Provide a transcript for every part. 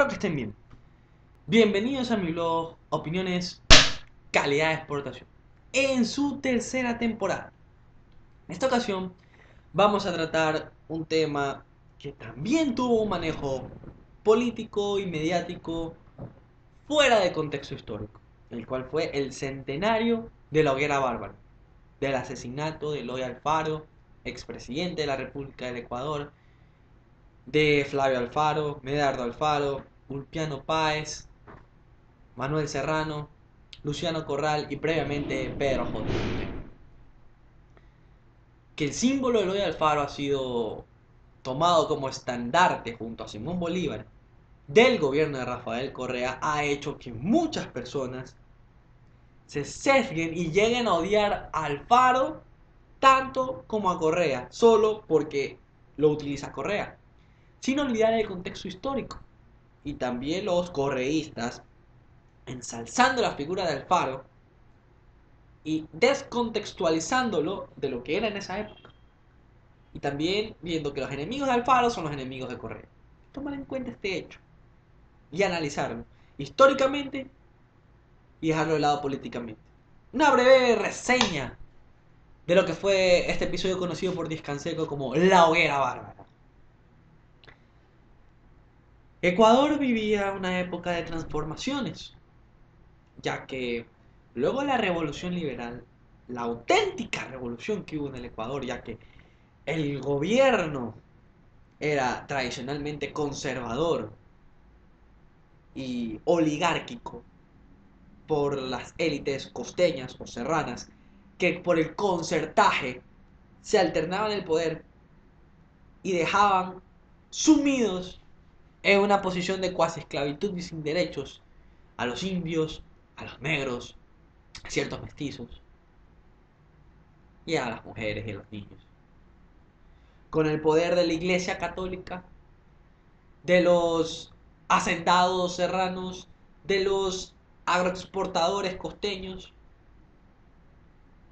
Espero que estén bien. Bienvenidos a mi blog Opiniones Calidad de Exportación en su tercera temporada. En esta ocasión vamos a tratar un tema que también tuvo un manejo político y mediático fuera de contexto histórico, el cual fue el centenario de la hoguera bárbara, del asesinato de Eloy Alfaro, expresidente de la República del Ecuador, de Flavio Alfaro, Medardo Alfaro, Ulpiano Páez, Manuel Serrano, Luciano Corral y previamente Pedro J. Que el símbolo de Eloy Alfaro ha sido tomado como estandarte junto a Simón Bolívar del gobierno de Rafael Correa ha hecho que muchas personas se sesguen y lleguen a odiar a Alfaro tanto como a Correa, solo porque lo utiliza Correa, sin olvidar el contexto histórico. Y también los correístas, ensalzando la figura de Alfaro y descontextualizándolo de lo que era en esa época. Y también viendo que los enemigos de Alfaro son los enemigos de Correa. Tomar en cuenta este hecho y analizarlo históricamente y dejarlo de lado políticamente. Una breve reseña de lo que fue este episodio conocido por Discanseco como La Hoguera Bárbara. Ecuador vivía una época de transformaciones, ya que luego de la revolución liberal, la auténtica revolución que hubo en el Ecuador, ya que el gobierno era tradicionalmente conservador y oligárquico por las élites costeñas o serranas, que por el concertaje se alternaban el poder y dejaban sumidos en una posición de cuasi esclavitud y sin derechos a los indios, a los negros, a ciertos mestizos y a las mujeres y a los niños. Con el poder de la Iglesia Católica, de los hacendados serranos, de los agroexportadores costeños,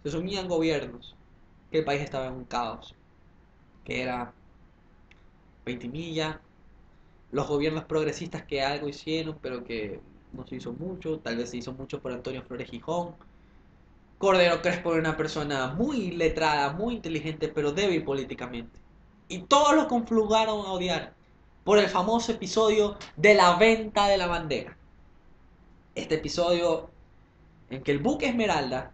se sumían gobiernos, que el país estaba en un caos, que era Ventimilla, los gobiernos progresistas que algo hicieron, pero que no se hizo mucho, tal vez se hizo mucho por Antonio Flores Gijón. Cordero Crespo era una persona muy letrada, muy inteligente, pero débil políticamente. Y todos lo conflugaron a odiar por el famoso episodio de la venta de la bandera. Este episodio en que el buque Esmeralda,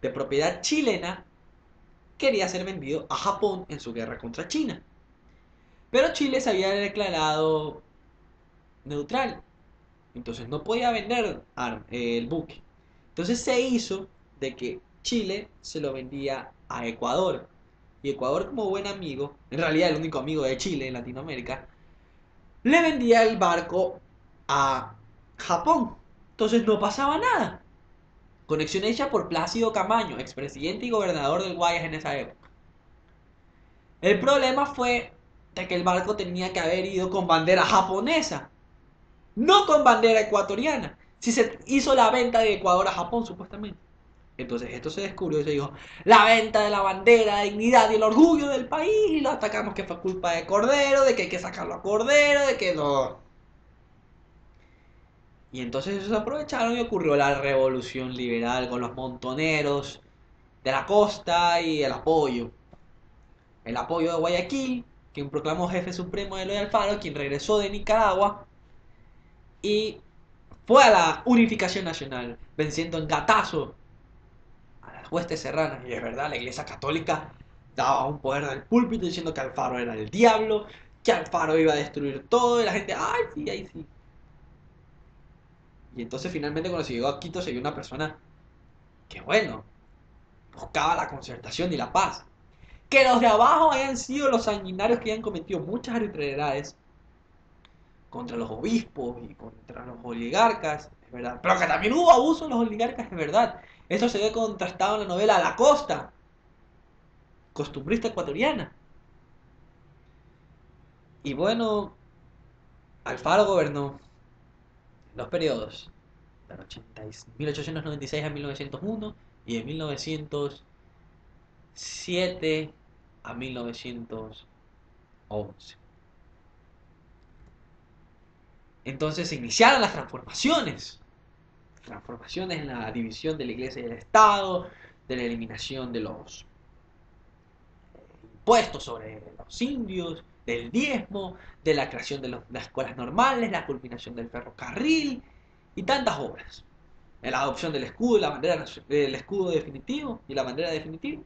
de propiedad chilena, quería ser vendido a Japón en su guerra contra China. Pero Chile se había declarado neutral, entonces no podía vender el buque. Entonces se hizo de que Chile se lo vendía a Ecuador. Y Ecuador, como buen amigo, en realidad el único amigo de Chile en Latinoamérica, le vendía el barco a Japón. Entonces no pasaba nada. Conexión hecha por Plácido Camaño, expresidente y gobernador del Guayas en esa época. El problema fue de que el barco tenía que haber ido con bandera japonesa, no con bandera ecuatoriana. Si se hizo la venta de Ecuador a Japón, supuestamente. Entonces esto se descubrió y se dijo, la venta de la bandera, la dignidad y el orgullo del país, y lo atacamos que fue culpa de Cordero, de que hay que sacarlo a Cordero, de que no. Y entonces eso se aprovecharon y ocurrió la revolución liberal con los montoneros de la costa y el apoyo. El apoyo de Guayaquil, quien proclamó jefe supremo de Eloy Alfaro, quien regresó de Nicaragua y fue a la unificación nacional, venciendo en gatazo a las huestes serranas. Y es verdad, la Iglesia Católica daba un poder del púlpito diciendo que Alfaro era el diablo, que Alfaro iba a destruir todo, y la gente, ay, sí, ay, sí. Y entonces finalmente cuando se llegó a Quito se vio una persona que, bueno, buscaba la concertación y la paz. Que los de abajo hayan sido los sanguinarios que hayan cometido muchas arbitrariedades contra los obispos y contra los oligarcas, es verdad. Pero que también hubo abuso en los oligarcas, es verdad. Eso se ve contrastado en la novela La Costa, costumbrista ecuatoriana. Y bueno, Alfaro gobernó en dos periodos, de 1896 a 1901 y de 1907 a 1911. Entonces se iniciaron las transformaciones. Transformaciones en la división de la iglesia y del Estado, de la eliminación de los impuestos sobre los indios, del diezmo, de la creación de las escuelas normales, la culminación del ferrocarril y tantas obras. La adopción del escudo, la bandera, el escudo definitivo y la bandera definitiva.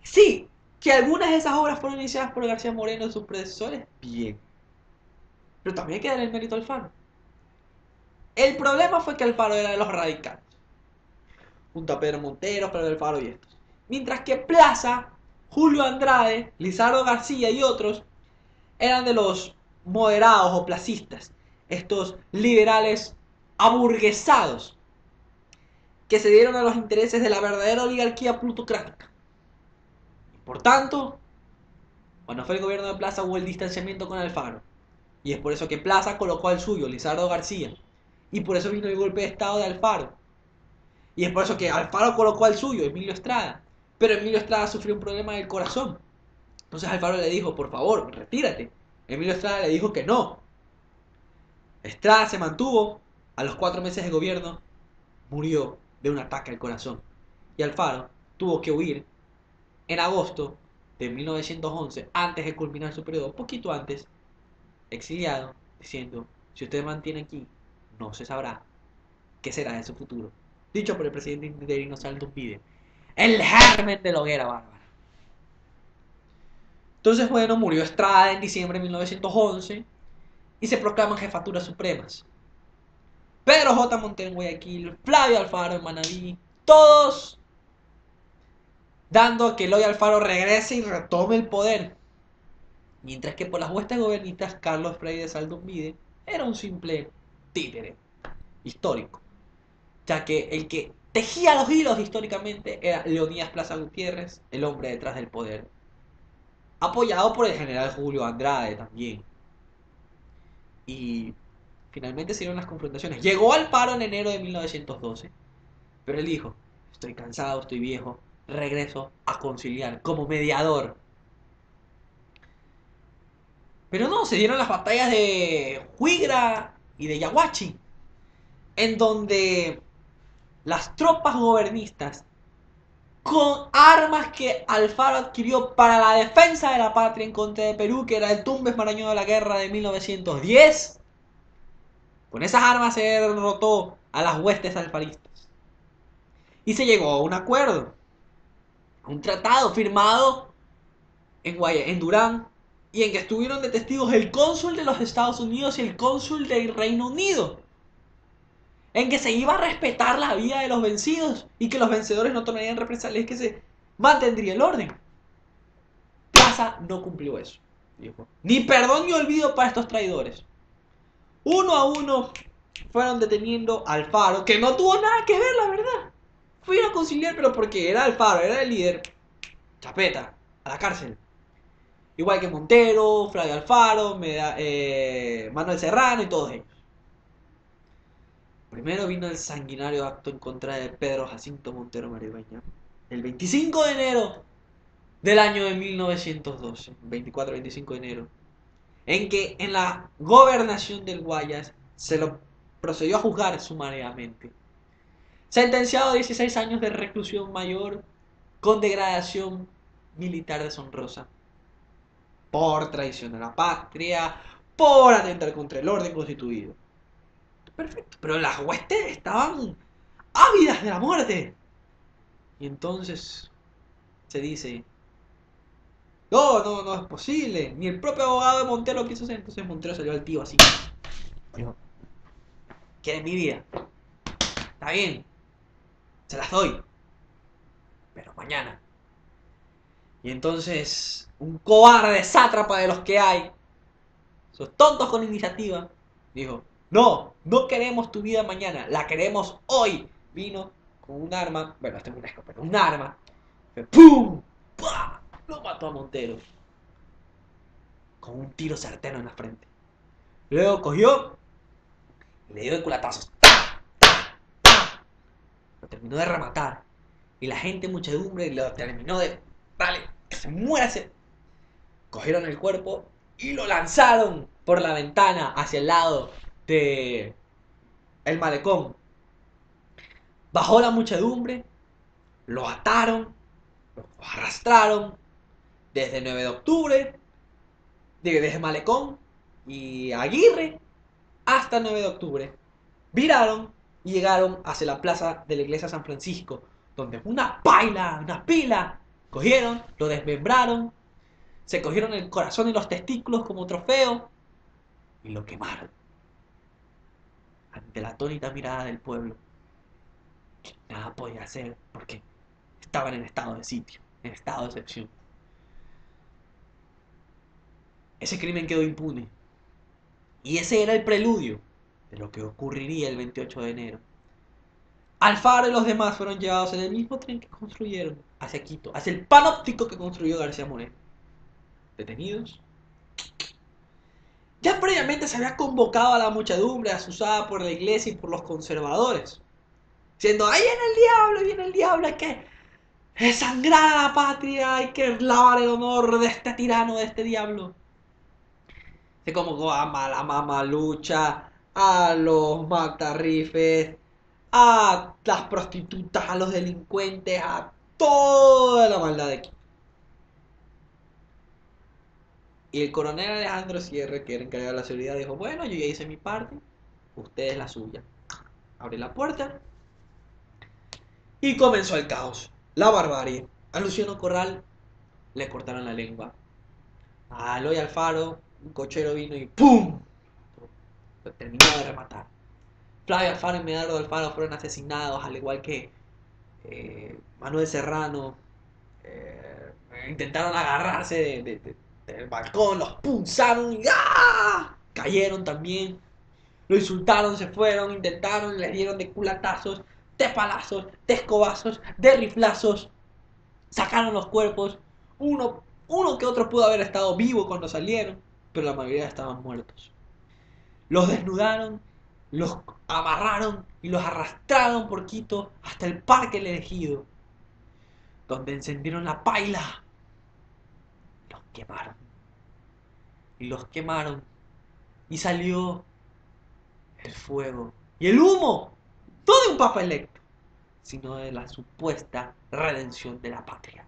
Sí, que algunas de esas obras fueron iniciadas por García Moreno y sus predecesores, bien. Pero también hay que darle el mérito al Alfaro. El problema fue que Alfaro era de los radicales, junto a Pedro Montero, Pedro Alfaro y estos. Mientras que Plaza, Julio Andrade, Lizardo García y otros eran de los moderados o placistas, estos liberales aburguesados que se dieron a los intereses de la verdadera oligarquía plutocrática. Por tanto, cuando fue el gobierno de Plaza hubo el distanciamiento con Alfaro. Y es por eso que Plaza colocó al suyo, Lizardo García. Y por eso vino el golpe de estado de Alfaro. Y es por eso que Alfaro colocó al suyo, Emilio Estrada. Pero Emilio Estrada sufrió un problema del corazón. Entonces Alfaro le dijo, por favor, retírate. Emilio Estrada le dijo que no. Estrada se mantuvo. A los 4 meses de gobierno murió de un ataque al corazón. Y Alfaro tuvo que huir en agosto de 1911, antes de culminar su periodo, poquito antes, exiliado, diciendo, si usted mantiene aquí, no se sabrá qué será de su futuro. Dicho por el presidente interino Saldo Pide, el germen de la hoguera bárbara. Entonces, bueno, murió Estrada en diciembre de 1911 y se proclaman jefaturas supremas. Pedro J. Montero en Guayaquil, Flavio Alfaro en Manabí, todos dando a que Eloy Alfaro regrese y retome el poder. Mientras que por las huestes gobernistas, Carlos Frei de Saldumbide era un simple títere histórico, ya que el que tejía los hilos históricamente era Leonidas Plaza Gutiérrez, el hombre detrás del poder, apoyado por el general Julio Andrade también. Y finalmente se dieron las confrontaciones. Llegó Alfaro en enero de 1912, pero él dijo, estoy cansado, estoy viejo, regreso a conciliar como mediador. Pero no, se dieron las batallas de Huigra y de Yaguachi, en donde las tropas gobernistas, con armas que Alfaro adquirió para la defensa de la patria en contra de Perú, que era el Tumbes Marañón de la guerra de 1910, con esas armas se derrotó a las huestes alfaristas. Y se llegó a un acuerdo, a un tratado firmado en Durán, y en que estuvieron de testigos el cónsul de los Estados Unidos y el cónsul del Reino Unido, en que se iba a respetar la vida de los vencidos y que los vencedores no tomarían represalias, que se mantendría el orden. Plaza no cumplió eso, dijo. Ni perdón ni olvido para estos traidores. Uno a uno fueron deteniendo a Alfaro, que no tuvo nada que ver, la verdad. Fueron a conciliar, pero porque era Alfaro, era el líder. Chapeta, a la cárcel. Igual que Montero, Flavio Alfaro, Manuel Serrano y todos ellos. Primero vino el sanguinario acto en contra de Pedro Jacinto Montero Maridueña, el 25 de enero del año de 1912, 24-25 de enero, en que en la gobernación del Guayas se lo procedió a juzgar sumariamente. Sentenciado a 16 años de reclusión mayor con degradación militar deshonrosa, por traición a la patria, por atentar contra el orden constituido. Perfecto, pero las huestes estaban ávidas de la muerte. Y entonces se dice, no es posible. Ni el propio abogado de Montero quiso hacer. Entonces Montero salió al tío así. Dijo, ¿quieren mi vida? Está bien, se las doy, pero mañana. Y entonces un cobarde sátrapa de los que hay, esos tontos con iniciativa, dijo, no queremos tu vida mañana, la queremos hoy. Vino con un arma, bueno, esto es una escopeta, un arma, ¡pum! ¡Pah! Lo mató a Montero con un tiro certero en la frente. Luego cogió y le dio de culatazos. ¡Ta! ¡Ta! ¡Ta! Lo terminó de rematar. Y la gente, muchedumbre, lo terminó de... Dale, que se muera ese. Cogieron el cuerpo y lo lanzaron por la ventana hacia el lado de el malecón. Bajó la muchedumbre, lo ataron, lo arrastraron desde 9 de octubre, desde Malecón y Aguirre hasta 9 de octubre. Viraron y llegaron hacia la plaza de la iglesia de San Francisco, donde una pila, cogieron, lo desmembraron, se cogieron el corazón y los testículos como trofeo y lo quemaron. Ante la atónita mirada del pueblo, nada podía hacer porque estaban en estado de sitio, en estado de excepción. Ese crimen quedó impune. Y ese era el preludio de lo que ocurriría el 28 de enero. Alfaro y los demás fueron llevados en el mismo tren que construyeron hacia Quito, hacia el panóptico que construyó García Moreno. Detenidos. Ya previamente se había convocado a la muchedumbre asusada por la iglesia y por los conservadores, diciendo, ahí viene el diablo, hay que desangrar a la patria, hay que lavar el honor de este tirano, de este diablo. Se convocó a la mamalucha, a los matarrifes, a las prostitutas, a los delincuentes, a toda la maldad de aquí. Y el coronel Alejandro Sierra, que era encargado de la seguridad, dijo, bueno, yo ya hice mi parte, ustedes la suya. Abre la puerta y comenzó el caos, la barbarie. A Luciano Corral le cortaron la lengua. A Eloy Alfaro, un cochero vino y ¡pum! Lo terminó de rematar. Flavio Alfaro y Medardo Alfaro fueron asesinados, al igual que Manuel Serrano. Intentaron agarrarse del balcón, los punzaron y ¡ah! Cayeron también. Lo insultaron, se fueron, intentaron, les dieron de culatazos, de palazos, de escobazos, de riflazos. Sacaron los cuerpos. Uno que otro pudo haber estado vivo cuando salieron, pero la mayoría estaban muertos. Los desnudaron, los amarraron y los arrastraron por Quito hasta el Parque El Elegido, donde encendieron la paila. Los quemaron. Y los quemaron. Y salió el fuego y el humo, no de un papa electo, sino de la supuesta redención de la patria.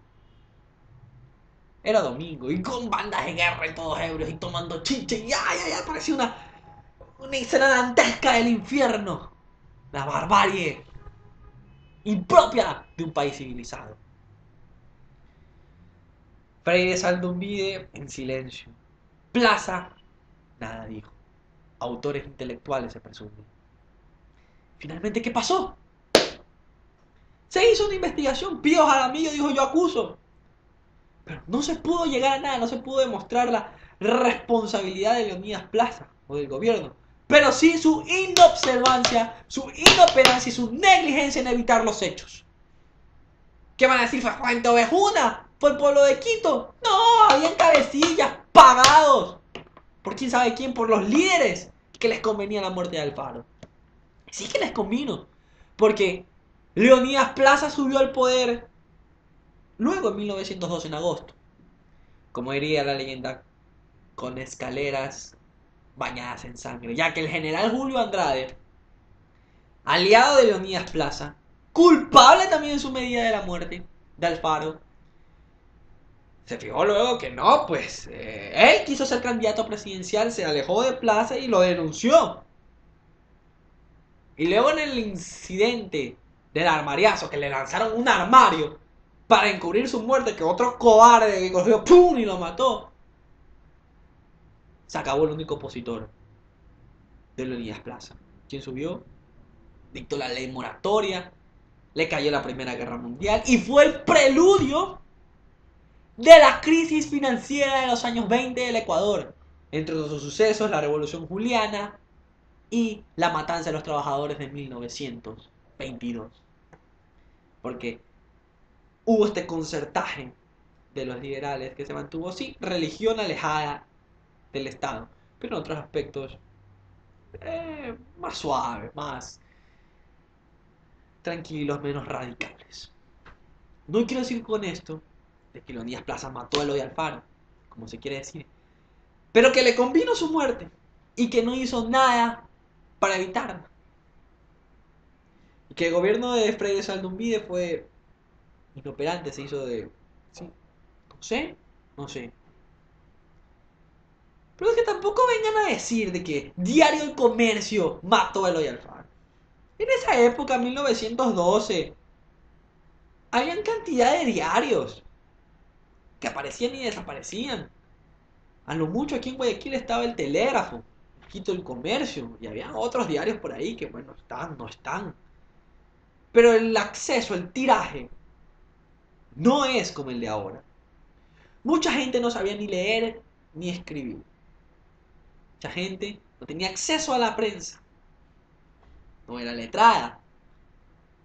Era domingo y con bandas de guerra y todos ebrios y tomando chiche y ya parecía una escena dantesca del infierno. La barbarie impropia de un país civilizado. Freire Saldumbide en silencio. Plaza, nada dijo. Autores intelectuales se presumen. Finalmente, ¿qué pasó? Se hizo una investigación. Pío Jaramillo dijo, yo acuso. Pero no se pudo llegar a nada, no se pudo demostrar la responsabilidad de Leonidas Plaza o del gobierno. Pero sí su inobservancia, su inoperancia y su negligencia en evitar los hechos. ¿Qué van a decir? ¿Fue Fuente Ovejuna? ¿Fue el pueblo de Quito? No, habían cabecillas pagados. ¿Por quién sabe quién? Por los líderes que les convenía la muerte de Alfaro. Sí que les convino. Porque Leonidas Plaza subió al poder luego en 1912, en agosto. Como diría la leyenda, con escaleras bañadas en sangre. Ya que el general Julio Andrade, aliado de Leonidas Plaza, culpable también en su medida de la muerte de Alfaro, se fijó luego que no, pues él quiso ser candidato presidencial, se alejó de Plaza y lo denunció. Y luego en el incidente del armariazo, que le lanzaron un armario para encubrir su muerte, que otro cobarde que cogió ¡pum! Y lo mató, se acabó el único opositor de Leonidas Plaza. ¿Quién subió? Dictó la ley moratoria, le cayó la Primera Guerra Mundial y fue el preludio de la crisis financiera de los años 20 del Ecuador. Entre otros sucesos, la Revolución Juliana y la matanza de los trabajadores de 1922. Porque hubo este concertaje de los liberales que se mantuvo, sí, religión alejada del Estado, pero en otros aspectos más suaves, más tranquilos, menos radicales. No quiero decir con esto de que Leonidas Plaza mató a Eloy Alfaro, como se quiere decir, pero que le convino su muerte y que no hizo nada para evitarla. Y que el gobierno de Frei Saldumbide fue inoperante, se hizo de... Sí, no sé. Pero es que tampoco vengan a decir de que Diario El Comercio mató a Eloy Alfaro. En esa época, 1912, habían cantidad de diarios que aparecían y desaparecían. A lo mucho aquí en Guayaquil estaba El Telégrafo, Quito El Comercio, y había otros diarios por ahí que, bueno, están, no están. Pero el acceso, el tiraje, no es como el de ahora. Mucha gente no sabía ni leer ni escribir. Mucha gente no tenía acceso a la prensa. No era letrada.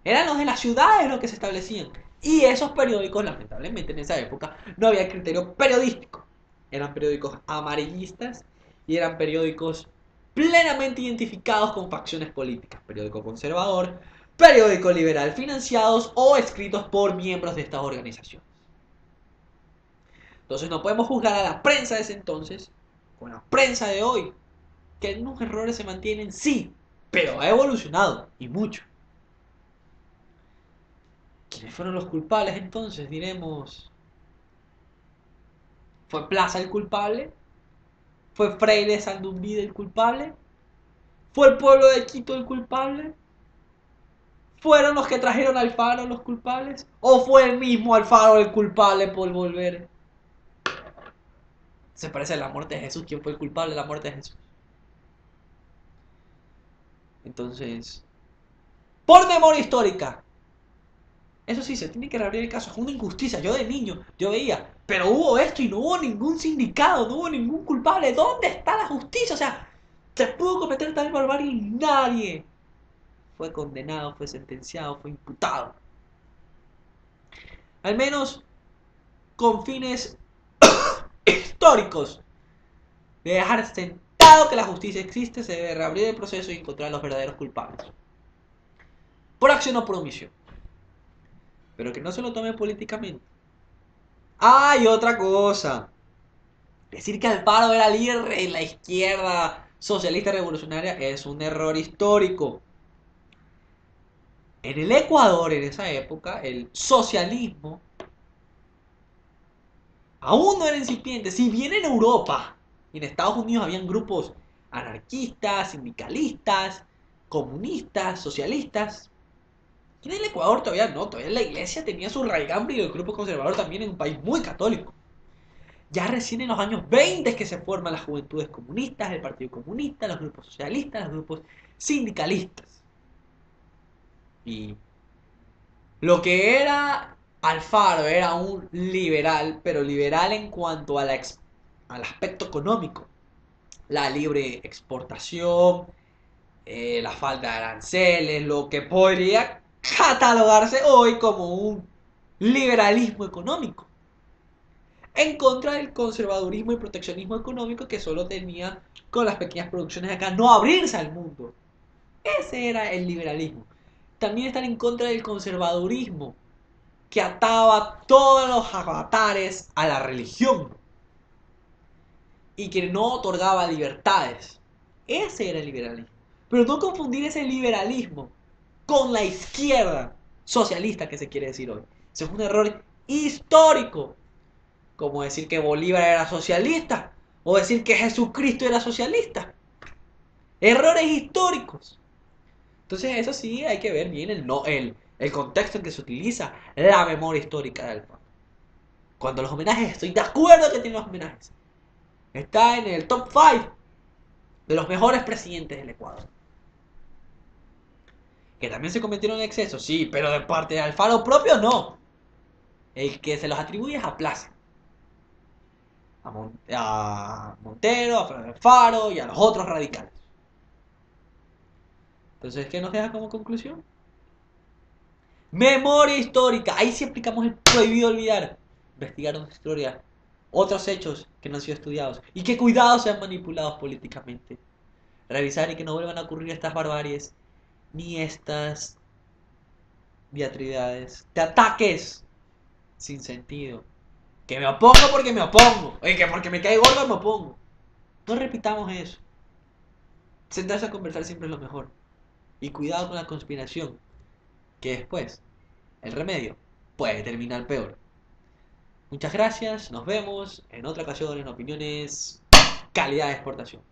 Eran los de las ciudades los que se establecían. Y esos periódicos, lamentablemente, en esa época no había criterio periodístico. Eran periódicos amarillistas y eran periódicos plenamente identificados con facciones políticas. Periódico conservador, periódico liberal, financiados o escritos por miembros de estas organizaciones. Entonces no podemos juzgar a la prensa de ese entonces con la prensa de hoy. Que algunos errores se mantienen, sí, pero ha evolucionado y mucho. ¿Quiénes fueron los culpables entonces? Diremos, ¿fue Plaza el culpable? ¿Fue Freire Saldumbide el culpable? ¿Fue el pueblo de Quito el culpable? ¿Fueron los que trajeron a Alfaro los culpables? ¿O fue el mismo Alfaro el culpable por volver? Se parece a la muerte de Jesús. ¿Quién fue el culpable de la muerte de Jesús? Entonces, por memoria histórica, eso sí, se tiene que reabrir el caso. Es una injusticia. Yo de niño, yo veía, pero hubo esto y no hubo ningún sindicado, no hubo ningún culpable. ¿Dónde está la justicia? O sea, se pudo cometer tal barbarie y nadie fue condenado, fue sentenciado, fue imputado. Al menos con fines históricos. De dejar sentado que la justicia existe, se debe reabrir el proceso y encontrar a los verdaderos culpables. Por acción o por omisión. Pero que no se lo tome políticamente. Ah, y otra cosa. Decir que Alfaro era líder de la izquierda socialista revolucionaria es un error histórico. En el Ecuador, en esa época, el socialismo aún no era incipiente. Si bien en Europa y en Estados Unidos habían grupos anarquistas, sindicalistas, comunistas, socialistas, aquí en el Ecuador todavía no. Todavía la iglesia tenía su raigambre y el grupo conservador también en un país muy católico. Ya recién en los años 20 es que se forman las juventudes comunistas, el Partido Comunista, los grupos socialistas, los grupos sindicalistas. Y lo que era Alfaro era un liberal, pero liberal en cuanto a al aspecto económico. La libre exportación, la falta de aranceles, lo que podría catalogarse hoy como un liberalismo económico. En contra del conservadurismo y proteccionismo económico que solo tenía con las pequeñas producciones de acá, no abrirse al mundo. Ese era el liberalismo. También están en contra del conservadurismo, que ataba todos los avatares a la religión y que no otorgaba libertades. Ese era el liberalismo. Pero no confundir ese liberalismo con la izquierda socialista que se quiere decir hoy. Ese es un error histórico. Como decir que Bolívar era socialista o decir que Jesucristo era socialista. Errores históricos. Entonces eso sí hay que ver bien el contexto en que se utiliza la memoria histórica de Alfaro. Cuando los homenajes, estoy de acuerdo que tiene los homenajes. Está en el top 5 de los mejores presidentes del Ecuador. Que también se cometieron excesos, sí, pero de parte de Alfaro propio no. El que se los atribuye es a Plaza. A Montero, a Alfaro y a los otros radicales. Entonces, ¿qué nos deja como conclusión? Memoria histórica. Ahí sí aplicamos el prohibido olvidar. Investigar nuestra historia. Otros hechos que no han sido estudiados. Y que cuidado sean manipulados políticamente. Revisar y que no vuelvan a ocurrir estas barbaries. Ni estas diatribuidades. De ataques sin sentido. Que me opongo porque me opongo. Y que porque me cae gordo me opongo. No repitamos eso. Sentarse a conversar siempre es lo mejor. Y cuidado con la conspiración, que después, el remedio, puede terminar peor. Muchas gracias, nos vemos en otra ocasión en Opiniones Calidad de Exportación.